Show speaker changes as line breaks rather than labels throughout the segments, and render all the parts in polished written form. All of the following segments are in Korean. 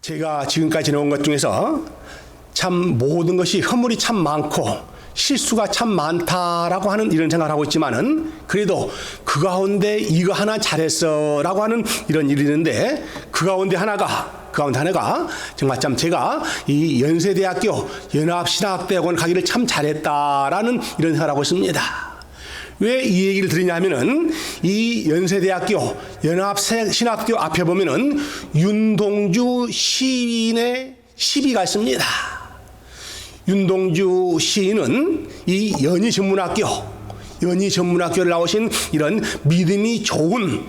제가 지금까지 지내온 것 중에서 참 모든 것이 허물이 참 많고 실수가 참 많다라고 하는 이런 생각을 하고 있지만은 그래도 그 가운데 이거 하나 잘했어 라고 하는 이런 일이 있는데 그 가운데 하나가 정말 참 제가 이 연세대학교 연합신학대학원 가기를 참 잘했다라는 이런 생각을 하고 있습니다. 왜 이 얘기를 드리냐 하면은 이 연세대학교 연합신학교 앞에 보면은 윤동주 시인의 시비가 있습니다. 윤동주 시인은 이 연희전문학교를 나오신 이런 믿음이 좋은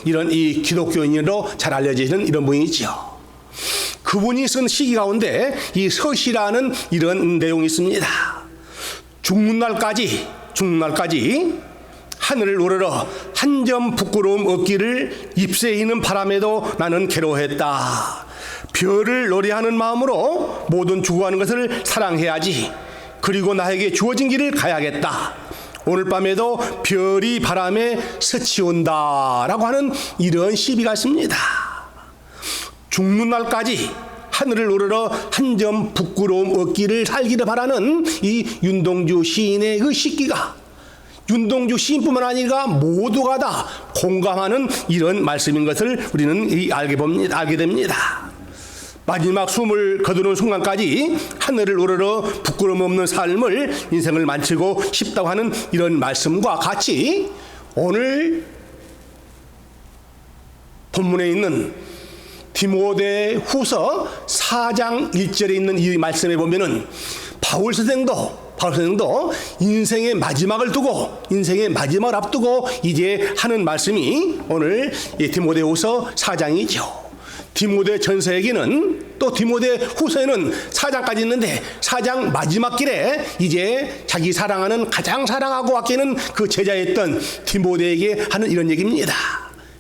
이런 이 기독교인으로 잘 알려지는 이런 분이죠. 그분이 쓴 시기 가운데 이 서시라는 이런 내용이 있습니다. 죽는 날까지 하늘을 우러러 한 점 부끄러움 없기를 잎새 이는 바람에도 나는 괴로워했다. 별을 노래하는 마음으로 모든 죽어가는 것을 사랑해야지. 그리고 나에게 주어진 길을 가야겠다. 오늘 밤에도 별이 바람에 스치온다 라고 하는 이런 시비가 있습니다. 죽는 날까지 하늘을 우러러 한 점 부끄러움 없기를 살기를 바라는 이 윤동주 시인의 그 시기가 윤동주 시인뿐만 아니라 모두가 다 공감하는 이런 말씀인 것을 우리는 알게 됩니다. 마지막 숨을 거두는 순간까지 하늘을 우러러 부끄러움 없는 삶을 인생을 마치고 싶다고 하는 이런 말씀과 같이 오늘 본문에 있는 디모데 후서 4장 1절에 있는 이 말씀에 보면은 바울 선생도 인생의 마지막을 앞두고 이제 하는 말씀이 오늘 디모데 후서 4장이죠. 디모데 전서에게는 또 디모데 후서에는 4장까지 있는데 4장 마지막 길에 이제 자기 사랑하는 가장 사랑하고 아끼는 그 제자였던 디모데에게 하는 이런 얘기입니다.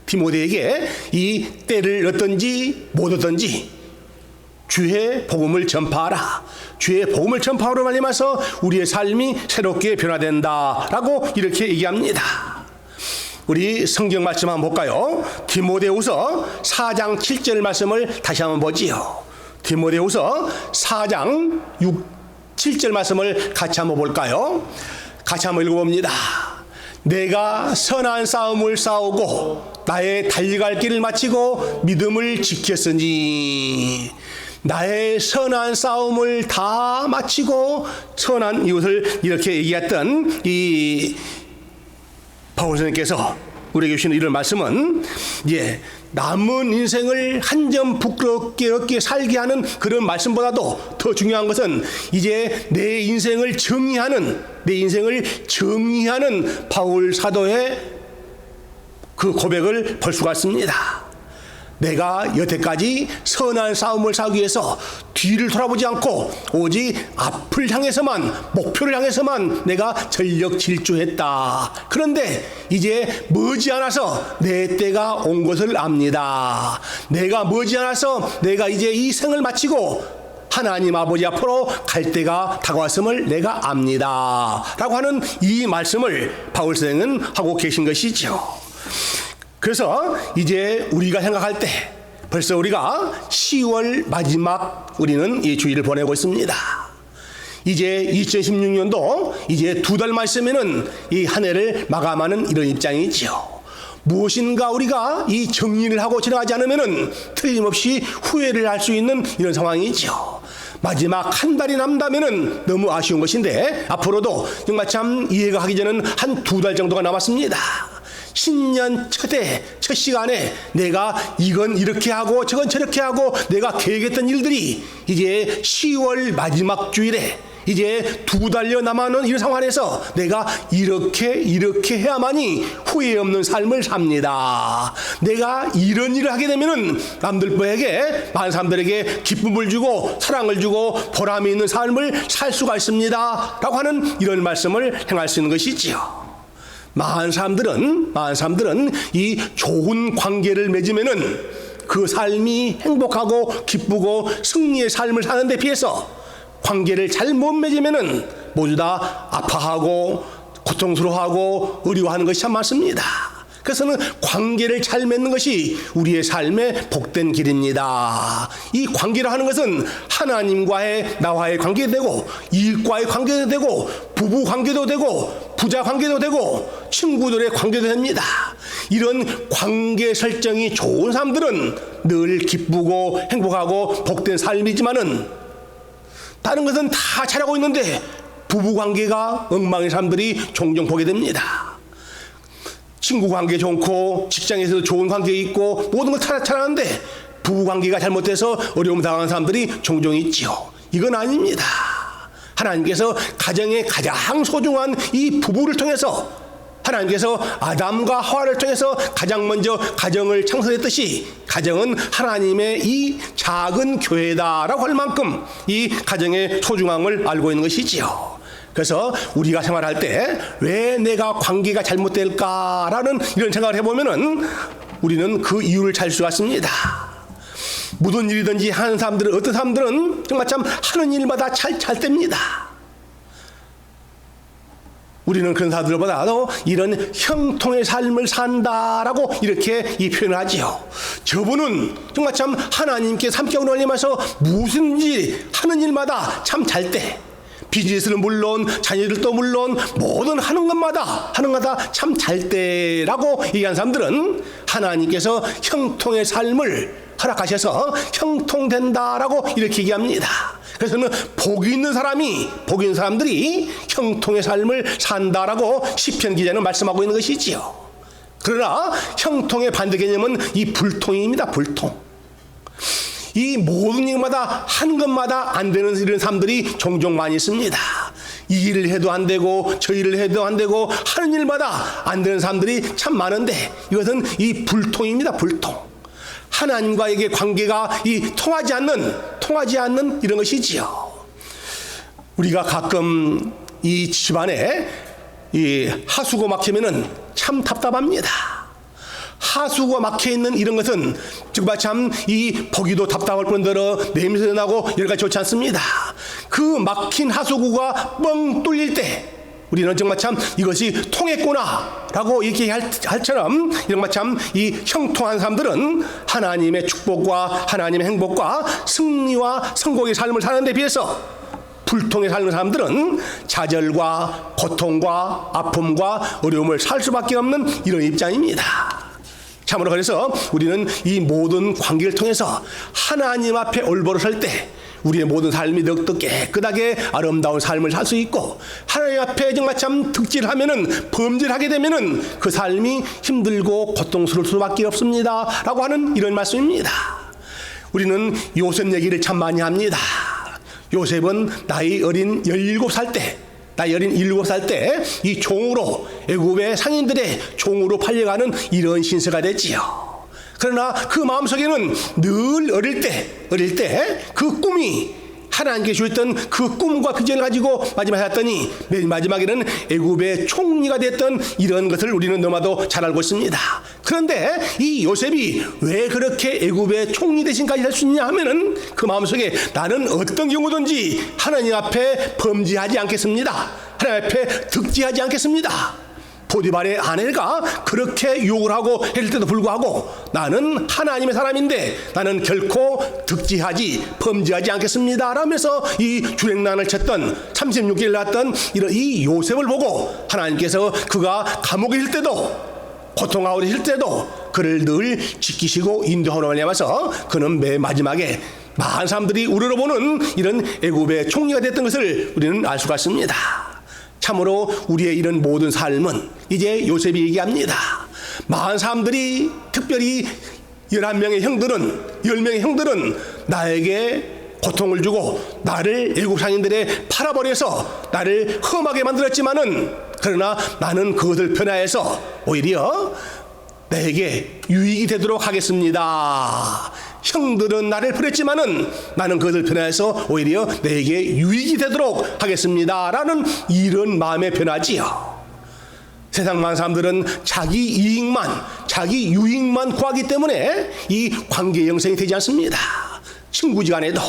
디모데에게 이 때를 얻든지 못 얻든지 주의 복음을 전파하라. 주의 복음을 전파하러 말미암아서 우리의 삶이 새롭게 변화된다라고 이렇게 얘기합니다. 우리 성경 말씀 한번 볼까요? 디모데후서 4장 7절 말씀을 다시 한번 보지요. 디모데후서 4장 7절 말씀을 같이 한번 볼까요? 같이 한번 읽어봅니다. 내가 선한 싸움을 싸우고 나의 달려갈 길을 마치고 믿음을 지켰으니 나의 선한 싸움을 다 마치고 선한 이웃을 이렇게 얘기했던 이 바울 선생님께서 우리에게 주시는 이런 말씀은 남은 인생을 한 점 부끄럽게 없게 살게 하는 그런 말씀보다도 더 중요한 것은 이제 내 인생을 정의하는 바울 사도의 그 고백을 볼 수가 있습니다. 내가 여태까지 선한 싸움을 싸우기 위해서 뒤를 돌아보지 않고 오직 앞을 향해서만, 목표를 향해서만 내가 전력 질주했다. 그런데 이제 머지않아서 내 때가 온 것을 압니다. 내가 머지않아서 내가 이제 이 생을 마치고 하나님 아버지 앞으로 갈 때가 다가왔음을 내가 압니다. 라고 하는 이 말씀을 바울 선생은 하고 계신 것이죠. 그래서 이제 우리가 생각할 때 벌써 우리가 10월 마지막 우리는 이 주일을 보내고 있습니다. 이제 2016년도 이제 2달만 있으면은 이 한 해를 마감하는 이런 입장이지요. 무엇인가 우리가 이 정리를 하고 지나가지 않으면은 틀림없이 후회를 할 수 있는 이런 상황이지요. 마지막 한 달이 남다면은 너무 아쉬운 것인데 앞으로도 정말 참 이해가 가기 전은 한 2달 정도가 남았습니다. 신년 첫 시간에 내가 이건 이렇게 하고 저건 저렇게 하고 내가 계획했던 일들이 이제 10월 마지막 주일에 이제 2달여 남아있는 이런 상황에서 내가 이렇게 해야만이 후회 없는 삶을 삽니다. 내가 이런 일을 하게 되면은 남들에게 많은 사람들에게 기쁨을 주고 사랑을 주고 보람이 있는 삶을 살 수가 있습니다. 라고 하는 이런 말씀을 행할 수 있는 것이지요. 많은 사람들은 이 좋은 관계를 맺으면은 그 삶이 행복하고 기쁘고 승리의 삶을 사는 데 비해서 관계를 잘 못 맺으면은 모두 다 아파하고 고통스러워하고 어려워하는 것이 참 많습니다. 그래서는 관계를 잘 맺는 것이 우리의 삶의 복된 길입니다. 이 관계를 하는 것은 하나님과의 나와의 관계도 되고, 이웃과의 관계도 되고, 부부 관계도 되고, 부자 관계도 되고, 친구들의 관계도 됩니다. 이런 관계 설정이 좋은 사람들은 늘 기쁘고 행복하고 복된 삶이지만은, 다른 것은 다 잘하고 있는데 부부 관계가 엉망인 사람들이 종종 보게 됩니다. 친구 관계 좋고 직장에서도 좋은 관계 있고 모든 걸 잘하는데 부부 관계가 잘못돼서 어려움 당하는 사람들이 종종 있지요. 이건 아닙니다. 하나님께서 가정의 가장 소중한 이 부부를 통해서, 하나님께서 아담과 하와를 통해서 가장 먼저 가정을 창설했듯이 가정은 하나님의 이 작은 교회다라고 할 만큼 이 가정의 소중함을 알고 있는 것이지요. 그래서 우리가 생활할 때 왜 내가 관계가 잘못될까라는 이런 생각을 해보면은 우리는 그 이유를 찾을 수가 있습니다. 무슨 일이든지 하는 사람들은, 어떤 사람들은 정말 참 하는 일마다 잘 됩니다. 우리는 그런 사람들보다도 이런 형통의 삶을 산다라고 이렇게 이 표현을 하지요. 저분은 정말 참 하나님께 함께하고 놀리면서 무슨 일 하는 일마다 참 잘 때, 비즈니스는 물론 자녀들도 물론 모든 하는 것마다 참 잘 때라고 얘기한 사람들은 하나님께서 형통의 삶을 허락하셔서 형통된다라고 이렇게 얘기합니다. 그래서는 복이 있는 사람들이 형통의 삶을 산다라고 시편 기자는 말씀하고 있는 것이지요. 그러나 형통의 반대 개념은 이 불통입니다. 불통. 이 모든 일마다 한 것마다 안 되는 이런 사람들이 종종 많이 있습니다. 이 일을 해도 안 되고 저 일을 해도 안 되고 하는 일마다 안 되는 사람들이 참 많은데, 이것은 이 불통입니다. 불통. 하나님과의 관계가 통하지 않는 이런 것이지요. 우리가 가끔 이 집안에 이 하수구 막히면은 참 답답합니다. 하수구가 막혀있는 이런 것은 정말 참 이 보기도 답답할 뿐더러 냄새도 나고 여러 가지 좋지 않습니다. 그 막힌 하수구가 뻥 뚫릴 때 우리는 정말 참 이것이 통했구나 라고 이렇게 할처럼 정말 참 이 형통한 사람들은 하나님의 축복과 하나님의 행복과 승리와 성공의 삶을 사는 데 비해서, 불통에 사는 사람들은 좌절과 고통과 아픔과 어려움을 살 수밖에 없는 이런 입장입니다. 참으로 그래서 우리는 이 모든 관계를 통해서 하나님 앞에 올바로 설 때 우리의 모든 삶이 더욱더 깨끗하게 아름다운 삶을 살 수 있고, 하나님 앞에 정말 참 득질하면은, 범죄를 하게 되면은 그 삶이 힘들고 고통스러울 수밖에 없습니다 라고 하는 이런 말씀입니다. 우리는 요셉 얘기를 참 많이 합니다. 요셉은 나이 어린 17살 때 이 종으로, 애굽의 상인들의 종으로 팔려가는 이런 신세가 됐지요. 그러나 그 마음속에는 늘 어릴 때 그 꿈이, 하나님께 주셨던 그 꿈과 비전을 가지고 마지막에 했더니 맨 마지막에는 애굽의 총리가 됐던 이런 것을 우리는 너무나도 잘 알고 있습니다. 그런데 이 요셉이 왜 그렇게 애굽의 총리 대신까지 할 수 있냐 하면은 그 마음속에 나는 어떤 경우든지 하나님 앞에 범죄하지 않겠습니다. 하나님 앞에 득지하지 않겠습니다. 보디발의 아내가 그렇게 유혹을 하고 했을 때도 불구하고 나는 하나님의 사람인데 나는 결코 득지하지 범죄하지 않겠습니다 라면서 이 주랭난을 쳤던 36개를 낳았던 이런 이 요셉을 보고 하나님께서 그가 감옥에 있을 때도 고통하고 있을 때도 그를 늘 지키시고 인도하러 말미암아서 그는 맨 마지막에 많은 사람들이 우러러보는 이런 애굽의 총리가 됐던 것을 우리는 알 수가 있습니다. 참으로 우리의 이런 모든 삶은 이제 요셉이 얘기합니다. 많은 사람들이, 특별히 11명의 형들은, 10명의 형들은 나에게 고통을 주고 나를 애국 상인들에 팔아버려서 나를 험하게 만들었지만은, 그러나 나는 그것을 변화해서 오히려 내게 유익이 되도록 하겠습니다. 형들은 나를 버렸지만은 나는 그것을 변화해서 오히려 내게 유익이 되도록 하겠습니다 라는 이런 마음의 변화지요. 세상 많은 사람들은 자기 이익만, 자기 유익만 구하기 때문에 이 관계 형성이 되지 않습니다. 친구지간에도,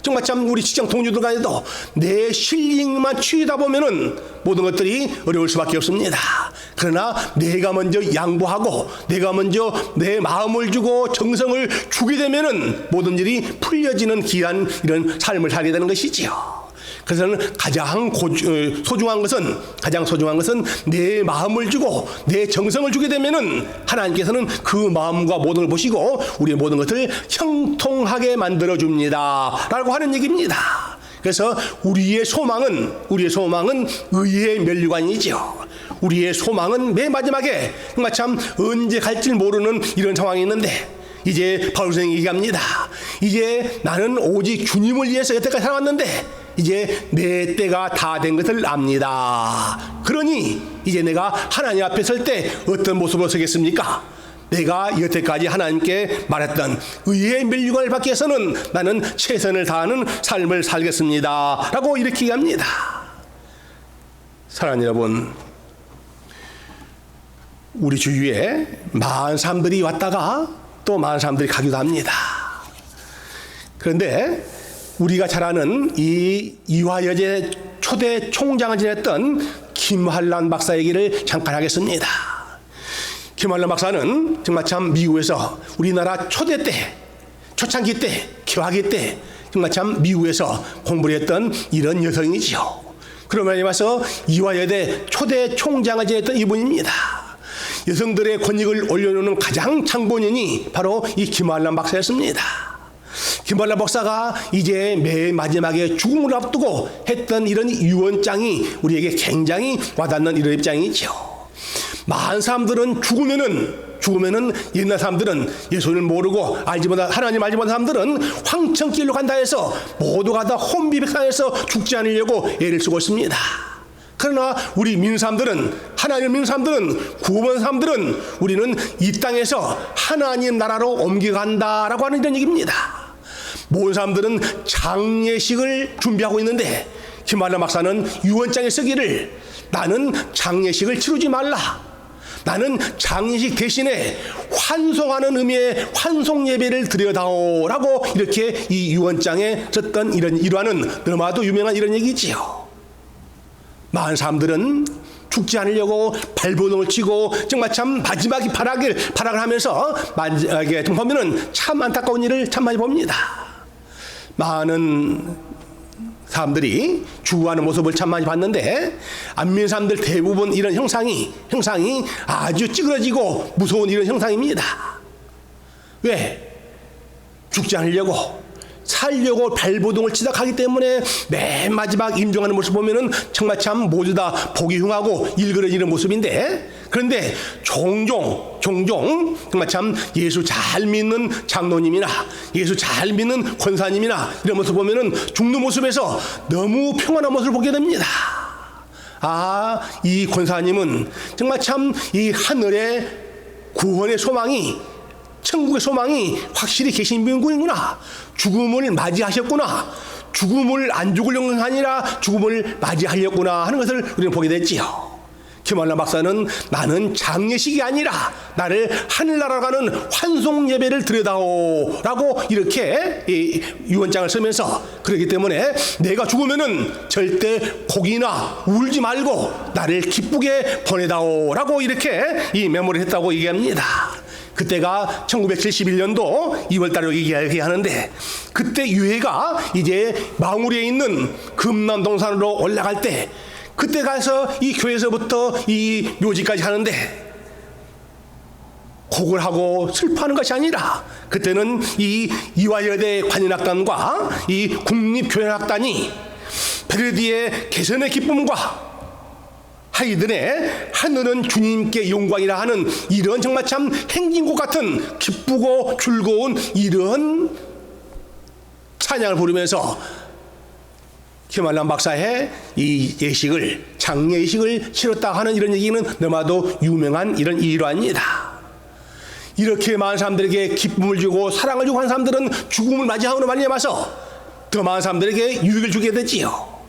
정말 참 우리 직장 동료들 간에도 내 실력만 취하다 보면은 모든 것들이 어려울 수밖에 없습니다. 그러나 내가 먼저 양보하고 내가 먼저 내 마음을 주고 정성을 주게 되면은 모든 일이 풀려지는 귀한 이런 삶을 살게 되는 것이지요. 그래서 가장 소중한 것은 내 마음을 주고 내 정성을 주게 되면은 하나님께서는 그 마음과 모든 걸 보시고 우리의 모든 것을 형통하게 만들어 줍니다 라고 하는 얘기입니다. 그래서 우리의 소망은 의의 면류관이죠. 우리의 소망은 맨 마지막에 정말 참 언제 갈지 모르는 이런 상황이 있는데, 이제 바울 선생님이 얘기합니다. 이제 나는 오직 주님을 위해서 여태까지 살아왔는데 이제 내 때가 다 된 것을 압니다. 그러니 이제 내가 하나님 앞에 설 때 어떤 모습으로 서겠습니까? 내가 여태까지 하나님께 말했던 의의 면류관을 받기 위해서는 나는 최선을 다하는 삶을 살겠습니다 라고 이렇게 얘기합니다. 사랑하는 여러분, 우리 주위에 많은 사람들이 왔다가 또 많은 사람들이 가기도 합니다. 그런데 우리가 잘 아는 이 이화여대 초대 총장을 지냈던 김환란 박사 얘기를 잠깐 하겠습니다. 김환란 박사는 정말 참 미국에서 우리나라 초창기 때, 개화기 때 정말 참 미국에서 공부를 했던 이런 여성이지요. 그러면 와서 이화여대 초대 총장을 지냈던 이분입니다. 여성들의 권익을 올려놓는 가장 창본인이 바로 이 김환란 박사였습니다. 김환란 박사가 이제 맨 마지막에 죽음을 앞두고 했던 이런 유언장이 우리에게 굉장히 와닿는 이런 입장이죠. 많은 사람들은 죽으면은 옛날 사람들은 예수를 모르고 하나님 알지 못한 사람들은 황천길로 간다 해서 모두가 다 혼비백산해서 죽지 않으려고 애를 쓰고 있습니다. 그러나 우리 믿는 사람들은, 하나님을 믿는 사람들은, 구원받은 사람들은 우리는 이 땅에서 하나님 나라로 옮겨간다라고 하는 이런 얘기입니다. 모든 사람들은 장례식을 준비하고 있는데 김환란 박사는 유언장에 쓰기를, 나는 장례식을 치르지 말라, 나는 장례식 대신에 환송하는 의미의 환송 예배를 드려다오라고 이렇게 이 유언장에 썼던 이런 일화는 너무나도 유명한 이런 얘기지요. 많은 사람들은 죽지 않으려고 발버둥을 치고 정말 참 마지막에 발악을 하면서 마지막에 보면은 참 안타까운 일을 참 많이 봅니다. 많은 사람들이 죽어가는 모습을 참 많이 봤는데 안 믿는 사람들 대부분 이런 형상이 아주 찌그러지고 무서운 이런 형상입니다. 왜? 죽지 않으려고, 살려고 발버둥을 치다 가기 때문에 맨 마지막 임종하는 모습 보면은 정말 참 모두 다 보기 흉하고 일그러지는 모습인데, 그런데 종종 정말 참 예수 잘 믿는 장로님이나 예수 잘 믿는 권사님이나 이런 모습 보면은 죽는 모습에서 너무 평안한 모습을 보게 됩니다. 아, 이 권사님은 정말 참 이 하늘의 구원의 소망이, 천국의 소망이 확실히 계신 분이구나. 죽음을 맞이하셨구나. 죽음을 안 죽으려는 게 아니라 죽음을 맞이하려구나 하는 것을 우리는 보게 됐지요. 김환란 박사는 나는 장례식이 아니라 나를 하늘나라로 가는 환송 예배를 드려다오라고 이렇게 이 유언장을 쓰면서, 그렇기 때문에 내가 죽으면은 절대 고기나 울지 말고 나를 기쁘게 보내다오라고 이렇게 이 메모를 했다고 얘기합니다. 그때가 1971년도 2월달에 얘기하는데, 그때 유해가 이제 망우리에 있는 금남동산으로 올라갈 때, 그때 가서 이 교회에서부터 이 묘지까지 하는데 곡을 하고 슬퍼하는 것이 아니라, 그때는 이 이화여대 관현악단과 이 국립교향악단이 베르디의 개선의 기쁨과 하이든의 하늘은 주님께 영광이라 하는 이런 정말 참 행진곡 같은 기쁘고 즐거운 이런 찬양을 부르면서 김환란 박사의 이 예식을, 장례식을 치렀다 하는 이런 얘기는 너무나도 유명한 이런 일화입니다. 이렇게 많은 사람들에게 기쁨을 주고 사랑을 주고 한 사람들은 죽음을 맞이하고 말미암아서 더 많은 사람들에게 유익을 주게 되지요.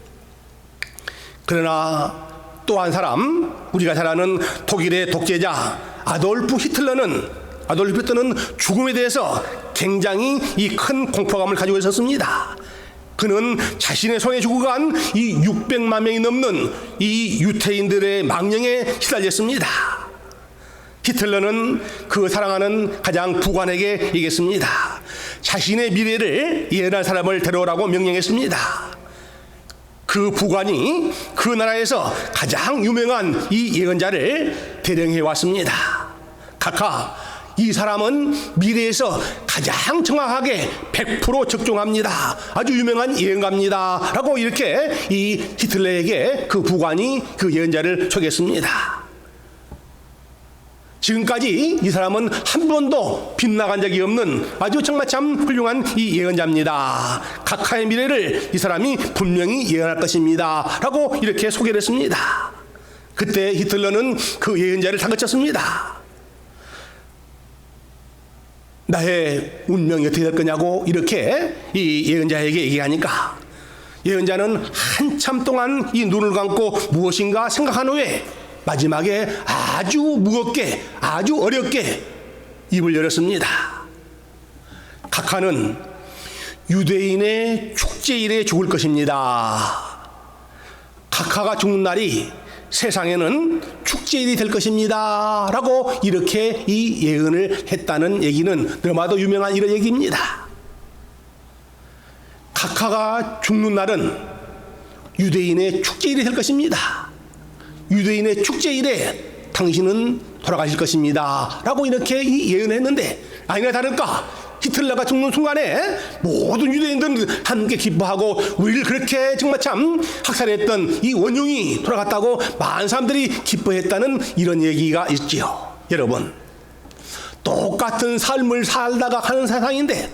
그러나 또 한 사람, 우리가 잘 아는 독일의 독재자 아돌프 히틀러는 죽음에 대해서 굉장히 이 큰 공포감을 가지고 있었습니다. 그는 자신의 손에 주고 간 이 600만 명이 넘는 이 유태인들의 망령에 시달렸습니다. 히틀러는 그 사랑하는 가장 부관에게 얘기했습니다. 자신의 미래를 예언할 사람을 데려오라고 명령했습니다. 그 부관이 그 나라에서 가장 유명한 이 예언자를 대령해 왔습니다. 각하, 이 사람은 미래에서 가장 정확하게 100% 적중합니다. 아주 유명한 예언가입니다. 라고 이렇게 이 히틀러에게 그 부관이 그 예언자를 소개했습니다. 지금까지 이 사람은 한 번도 빗나간 적이 없는 아주 정말 참 훌륭한 이 예언자입니다. 각하의 미래를 이 사람이 분명히 예언할 것입니다. 라고 이렇게 소개를 했습니다. 그때 히틀러는 그 예언자를 다그쳤습니다. 나의 운명이 어떻게 될 거냐고 이렇게 이 예언자에게 얘기하니까 예언자는 한참 동안 이 눈을 감고 무엇인가 생각한 후에 마지막에 아주 무겁게 아주 어렵게 입을 열었습니다. 각하는 유대인의 축제일에 죽을 것입니다. 각하가 죽는 날이 세상에는 축제일이 될 것입니다. 라고 이렇게 이 예언을 했다는 얘기는 너무나도 유명한 이런 얘기입니다. 각하가 죽는 날은 유대인의 축제일이 될 것입니다. 유대인의 축제일에 당신은 돌아가실 것입니다. 라고 이렇게 이 예언을 했는데 아니나 다를까 히틀러가 죽는 순간에 모든 유대인들은 함께 기뻐하고 우리를 그렇게 정말 참 학살했던 이 원흉이 돌아갔다고 많은 사람들이 기뻐했다는 이런 얘기가 있지요. 여러분, 똑같은 삶을 살다가 가는 세상인데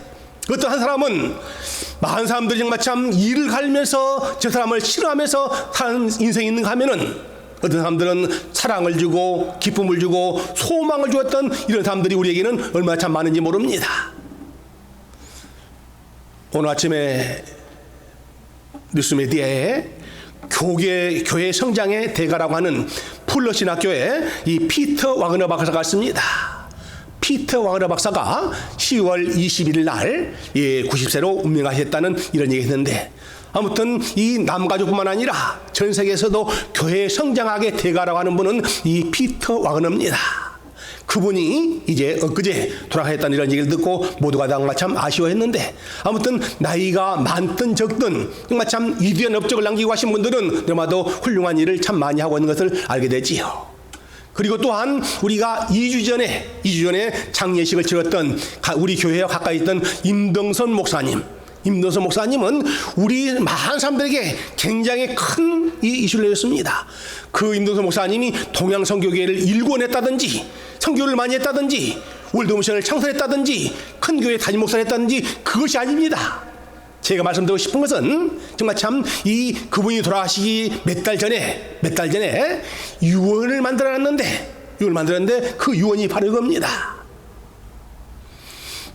어떤 한 사람은 많은 사람들이 정말 참 이를 갈면서 저 사람을 싫어하면서 사는 인생이 있는가 하면은 어떤 사람들은 사랑을 주고 기쁨을 주고 소망을 주었던 이런 사람들이 우리에게는 얼마나 참 많은지 모릅니다. 오늘 아침에 뉴스미디어에 교회 성장의 대가라고 하는 풀러 신학교에 이 피터 와그너 박사가 있습니다. 피터 와그너 박사가 10월 21일 날 90세로 운명하셨다는 이런 얘기 했는데 아무튼 이 남가주뿐만 아니라 전 세계에서도 교회 성장학의 대가라고 하는 분은 이 피터 와그너입니다. 그분이 이제 엊그제 돌아가셨다는 이런 얘기를 듣고 모두가 정말 참 아쉬워했는데 아무튼 나이가 많든 적든 정말 참 위대한 업적을 남기고 하신 분들은 너무나도 훌륭한 일을 참 많이 하고 있는 것을 알게 되지요. 그리고 또한 우리가 2주 전에 장례식을 치렀던 우리 교회와 가까이 있던 임동선 목사님은 우리 많은 사람들에게 굉장히 큰 이 이슈를 내렸습니다. 그 임동선 목사님이 동양선교회를 일궈냈다든지 선교를 많이 했다든지 월드미션을 창설했다든지 큰 교회 담임 목사를 했다든지 그것이 아닙니다. 제가 말씀드리고 싶은 것은 정말 참 그분이 돌아가시기 몇 달 전에 유언을 만들었는데 그 유언이 바로 이겁니다.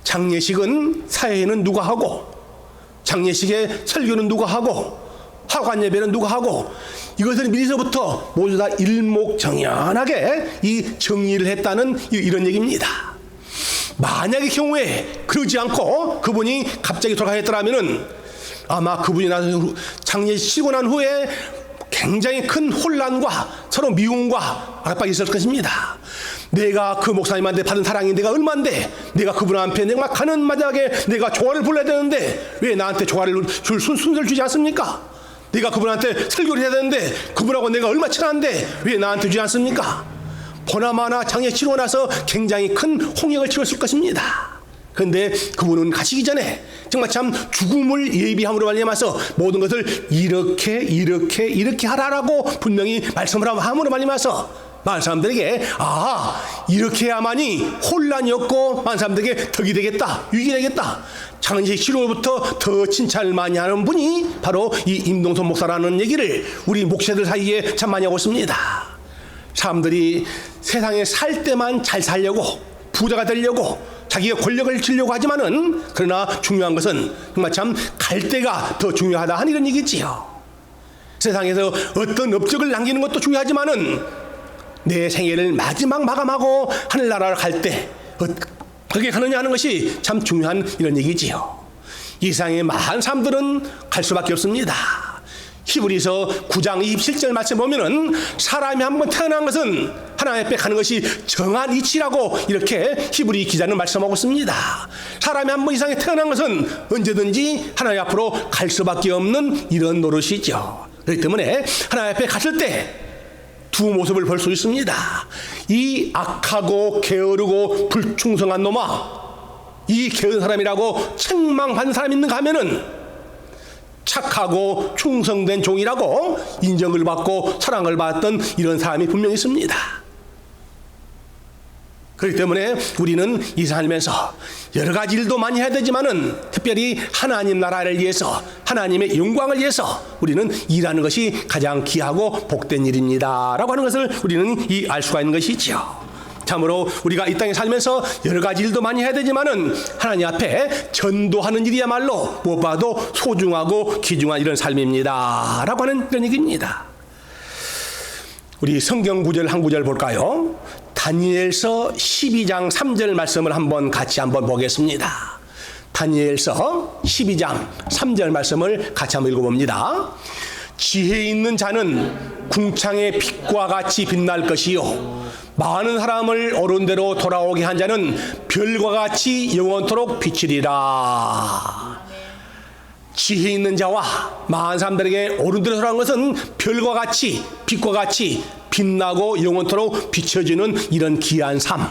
장례식은 사회에는 누가 하고 장례식에 설교는 누가 하고 하관 예배는 누가 하고 이것을 미리서부터 모두 다 일목정연하게 이 정리를 했다는 이런 얘기입니다. 만약의 경우에 그러지 않고 그분이 갑자기 돌아가셨더라면은 아마 그분이 장례식 치고 난 후에 굉장히 큰 혼란과 서로 미움과 압박이 있을 것입니다. 내가 그 목사님한테 받은 사랑이 내가 얼만데 내가 그분 앞에 내가 가는 마지막에 내가 조화를 불러야 되는데 왜 나한테 조화를 줄 순서를 주지 않습니까? 내가 그분한테 설교를 해야 되는데 그분하고 내가 얼마 친한데 왜 나한테 주지 않습니까? 보나마나 장례 치고 나서 굉장히 큰 홍역을 치렀을 것입니다. 그런데 그분은 가시기 전에 정말 참 죽음을 예비함으로 말미암아서 모든 것을 이렇게 하라라고 분명히 말씀을 함으로 말미암아서 많은 사람들에게 이렇게 해야만이 혼란이 없고 많은 사람들에게 덕이 되겠다, 유익이 되겠다. 장례식 치료부터 더 칭찬을 많이 하는 분이 바로 이 임동선 목사라는 얘기를 우리 목사들 사이에 참 많이 하고 있습니다. 사람들이 세상에 살 때만 잘 살려고 부자가 되려고 자기가 권력을 지려고 하지만은 그러나 중요한 것은 정말 참 갈 때가 더 중요하다 하는 이런 얘기지요. 세상에서 어떤 업적을 남기는 것도 중요하지만은 내 생애를 마지막 마감하고 하늘나라를 갈 때 어떻게 가느냐 하는 것이 참 중요한 이런 얘기지요. 이상의 많은 사람들은 갈 수밖에 없습니다. 히브리서 9장 27절 말씀 보면은 사람이 한번 태어난 것은 하나님 앞에 가는 것이 정한 이치라고 이렇게 히브리 기자는 말씀하고 있습니다. 사람이 한번 이상에 태어난 것은 언제든지 하나님 앞으로 갈 수밖에 없는 이런 노릇이죠. 그렇기 때문에 하나님 앞에 갔을 때 두 모습을 볼 수 있습니다. 이 악하고 게으르고 불충성한 놈아, 이 게으른 사람이라고 책망받는 사람이 있는가 하면은 착하고 충성된 종이라고 인정을 받고 사랑을 받았던 이런 사람이 분명히 있습니다. 그렇기 때문에 우리는 이 살면서 여러 가지 일도 많이 해야 되지만은 특별히 하나님 나라를 위해서, 하나님의 영광을 위해서 우리는 일하는 것이 가장 귀하고 복된 일입니다 라고 하는 것을 우리는 알 수가 있는 것이죠. 참으로 우리가 이 땅에 살면서 여러 가지 일도 많이 해야 되지만은 하나님 앞에 전도하는 일이야말로 무엇보다도 소중하고 귀중한 이런 삶입니다 라고 하는 이런 얘기입니다. 우리 성경 구절 한 구절 볼까요? 다니엘서 12장 3절 말씀을 같이 한번 보겠습니다. 다니엘서 12장 3절 말씀을 같이 한번 읽어봅니다. 지혜 있는 자는 궁창의 빛과 같이 빛날 것이요, 많은 사람을 옳은대로 돌아오게 한 자는 별과 같이 영원토록 비치리라. 지혜 있는 자와 많은 사람들에게 옳은대로 돌아오는 것은 별과 같이, 빛과 같이 빛나고 영원토록 비춰지는 이런 귀한 삶,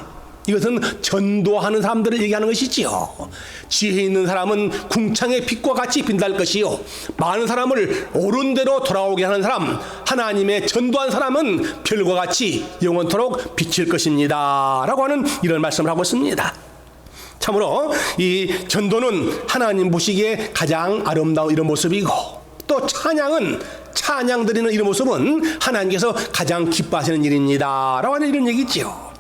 이것은 전도하는 사람들을 얘기하는 것이지요. 지혜 있는 사람은 궁창의 빛과 같이 빛날 것이요, 많은 사람을 옳은 대로 돌아오게 하는 사람, 하나님의 전도한 사람은 별과 같이 영원토록 비칠 것입니다 라고 하는 이런 말씀을 하고 있습니다. 참으로 이 전도는 하나님 보시기에 가장 아름다운 이런 모습이고, 또 찬양 드리는 이런 모습은 하나님께서 가장 기뻐하시는 일입니다 라고 하는 이런 얘기죠.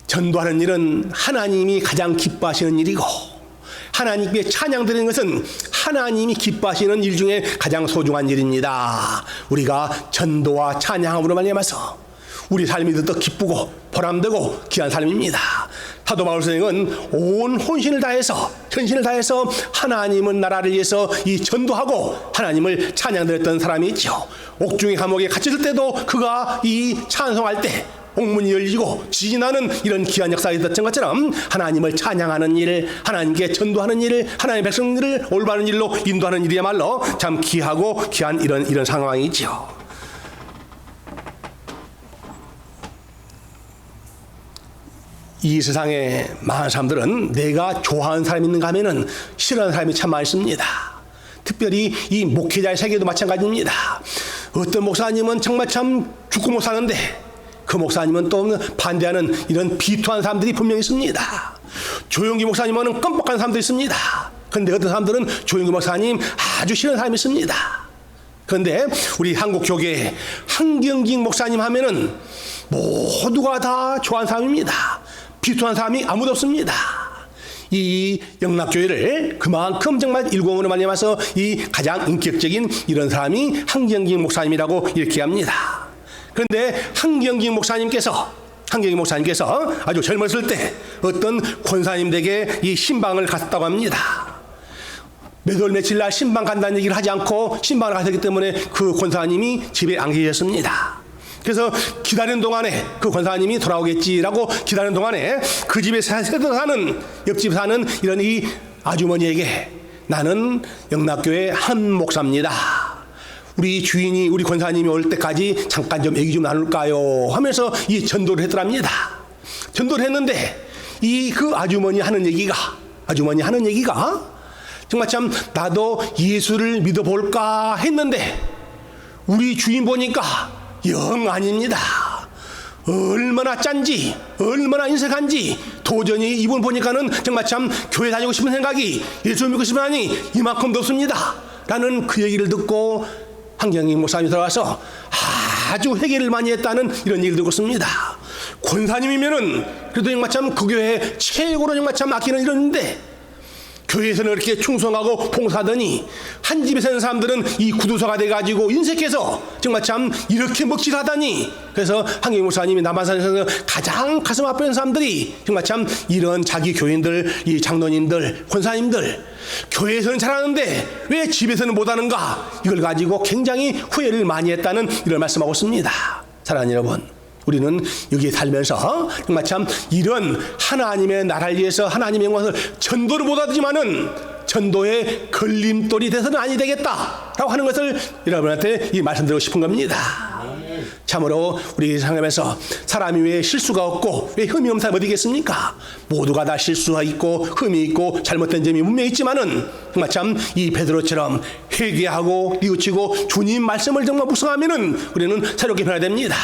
전도하는 일은 하나님이 가장 기뻐하시는 일이고, 하나님께 찬양 드리는 것은 하나님이 기뻐하시는 일 중에 가장 소중한 일입니다. 우리가 전도와 찬양함으로 말미암아서 우리 삶이 더 기쁘고 보람되고 귀한 삶입니다. 사도 바울 선생은 온 헌신을 다해서 하나님은 나라를 위해서 이 전도하고 하나님을 찬양드렸던 사람이 있죠. 옥중의 감옥에 갇혔을 때도 그가 이 찬송할 때 옥문이 열리고 지진이 나는 이런 귀한 역사가 있었던 것처럼 하나님을 찬양하는 일, 하나님께 전도하는 일, 하나님의 백성들을 올바른 일로 인도하는 일이야말로 참 귀하고 귀한 이런 상황이죠. 이 세상에 많은 사람들은 내가 좋아하는 사람이 있는가 하면은 싫어하는 사람이 참 많습니다. 특별히 이 목회자의 세계도 마찬가지입니다. 어떤 목사님은 정말 참 죽고 못 사는데 그 목사님은 또 반대하는 이런 비토한 사람들이 분명히 있습니다. 조용기 목사님은 껌뻑한 사람도 있습니다. 그런데 어떤 사람들은 조용기 목사님 아주 싫은 사람이 있습니다. 그런데 우리 한국 교회 한경직 목사님 하면은 모두가 다 좋아하는 사람입니다. 비토한 사람이 아무도 없습니다. 이 영락교회를 그만큼 정말 일공으로 말미암아서 이 가장 인격적인 이런 사람이 한경직 목사님이라고 이렇게 합니다. 그런데 한경직 목사님께서 아주 젊었을 때 어떤 권사님 댁에 이 신방을 갔다고 합니다. 몇 월 며칠 날 신방 간다는 얘기를 하지 않고 신방을 갔기 때문에 그 권사님이 집에 안 계셨습니다. 그래서 기다리는 동안에 그 권사님이 돌아오겠지라고 기다리는 동안에 그 집에 옆집에 사는 이런 이 아주머니에게 나는 영락교회 한 목사입니다. 우리 주인이 우리 권사님이 올 때까지 잠깐 좀 얘기 좀 나눌까요? 하면서 이 전도를 했더랍니다. 전도를 했는데 이 그 아주머니 하는 얘기가 정말 참 나도 예수를 믿어볼까 했는데 우리 주인 보니까 영 아닙니다. 얼마나 짠지, 얼마나 인색한지 도저히 이분 보니까는 정말 참 교회 다니고 싶은 생각이, 예수 믿고 싶은 하니 이만큼도 없습니다 라는 그 얘기를 듣고 한경직 목사님이 들어와서 아주 회개를 많이 했다는 이런 얘기를 듣고 있습니다. 권사님이면은 그래도 정말 참 그 교회 최고로 정말 참 아끼는 이런데 교회에서는 그렇게 충성하고 봉사하더니 한 집에 사는 사람들은 이 구두소가 돼가지고 인색해서 정말 참 이렇게 먹칠하다니. 그래서 한경희 목사님이 남한산에서 가장 가슴 아픈 사람들이 정말 참 이런 자기 교인들, 이 장로님들, 권사님들 교회에서는 잘하는데 왜 집에서는 못하는가, 이걸 가지고 굉장히 후회를 많이 했다는 이런 말씀하고 있습니다. 사랑하는 여러분, 우리는 여기에 살면서 정말 참 이런 하나님의 나라를 위해서 하나님의 영광을 전도를 못하지만은 전도의 걸림돌이 돼서는 아니 되겠다라고 하는 것을 여러분한테 이 말씀드리고 싶은 겁니다. 참으로 우리 생각하면서 사람이 왜 실수가 없고 왜 흠이 없는 사람이 어디 있겠습니까? 모두가 다 실수가 있고 흠이 있고 잘못된 점이 분명히 있지만은 정말 참 이 베드로처럼 회개하고 뉘우치고 주님 말씀을 정말 묵상하면은 우리는 새롭게 변화야 됩니다.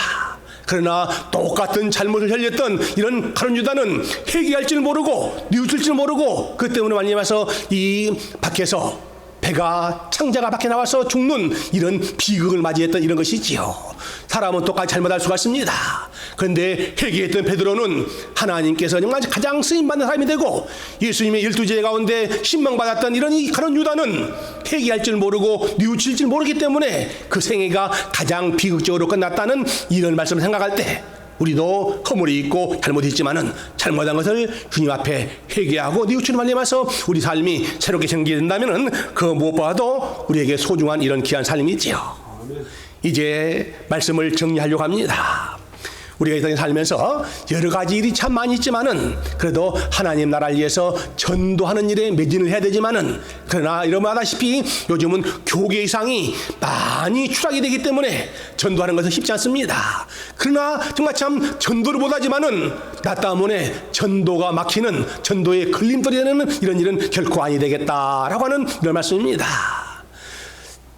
그러나 똑같은 잘못을 흘렸던 이런 가룟 유다는 회개할 줄 모르고 뉘우칠 줄 모르고 그 때문에 말미암아서 이 밖에서 배가 창자가 밖에 나와서 죽는 이런 비극을 맞이했던 이런 것이지요. 사람은 똑같이 잘못할 수가 있습니다. 그런데 회개했던 베드로는 하나님께서 정말 가장 쓰임받는 사람이 되고 예수님의 12제자 가운데 신망받았던 이런 이 가룟 유다는 회개할 줄 모르고 뉘우칠 줄 모르기 때문에 그 생애가 가장 비극적으로 끝났다는 이런 말씀을 생각할 때 우리도 허물이 있고 잘못이 있지만은 잘못한 것을 주님 앞에 회개하고 뉘우치는 말미암아서 우리 삶이 새롭게 전개된다면은 그 무엇보다도 우리에게 소중한 이런 귀한 삶이지요. 이제 말씀을 정리하려고 합니다. 우리가 이 땅에 살면서 여러 가지 일이 참 많이 있지만은 그래도 하나님 나라를 위해서 전도하는 일에 매진을 해야 되지만은 그러나 여러분 아다시피 요즘은 교계 이상이 많이 추락이 되기 때문에 전도하는 것은 쉽지 않습니다. 그러나 정말 참 전도를 못하지만은 나 때문에 전도가 막히는 전도의 걸림돌이 되는 이런 일은 결코 아니 되겠다라고 하는 이런 말씀입니다.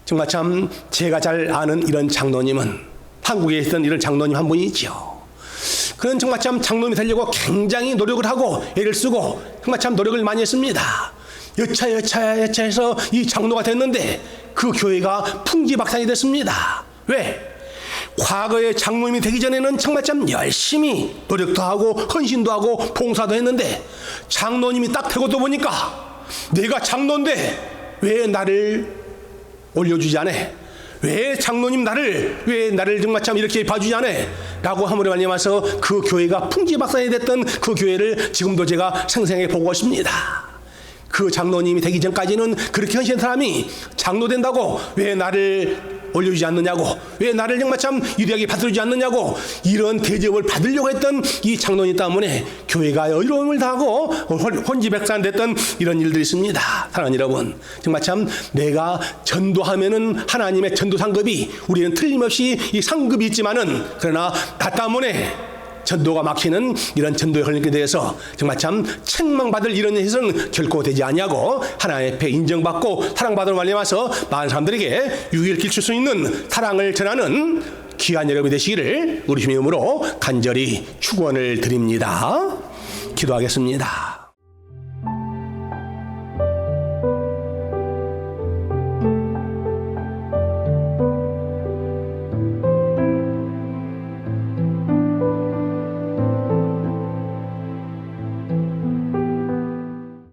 정말 참 제가 잘 아는 이런 장로님은 한국에 있던 이런 장로님 한 분이 있죠. 그는 정말 참 장로님이 되려고 굉장히 노력을 하고 애를 쓰고 정말 참 노력을 많이 했습니다. 여차해서 이 장로가 됐는데 그 교회가 풍지박산이 됐습니다. 왜? 과거에 장로님이 되기 전에는 정말 참 열심히 노력도 하고 헌신도 하고 봉사도 했는데 장로님이 딱 되고 또 보니까 내가 장로인데 왜 나를 올려주지 않아? 왜 장로님 왜 나를 정말 참 이렇게 봐주지 않아? 라고 함으로 말미암아서 그 교회가 풍지박산이 됐던 그 교회를 지금도 제가 생생하게 보고 있습니다. 그 장로님이 되기 전까지는 그렇게 헌신한 사람이 장로 된다고 왜 나를 올려주지 않느냐고, 왜 나를 정말 참 유리하게 받아주지 않느냐고 이런 대접을 받으려고 했던 이 장로님 때문에 교회가 어려움을 당하고 혼지백산 됐던 이런 일들이 있습니다. 사랑하는 여러분, 정말 참 내가 전도하면은 하나님의 전도 상급이 우리는 틀림없이 이 상급이 있지만은 그러나 나 때문에 전도가 막히는 이런 전도에 걸리게 대해서 정말 참 책망받을 이런 일은 결코 되지 아니하고 하나님 앞에 인정받고 사랑받음을 말미암아서 많은 사람들에게 유익을 끼칠 수 있는 사랑을 전하는 귀한 여러분이 되시기를 우리 주님의 이름으로 간절히 축원을 드립니다. 기도하겠습니다.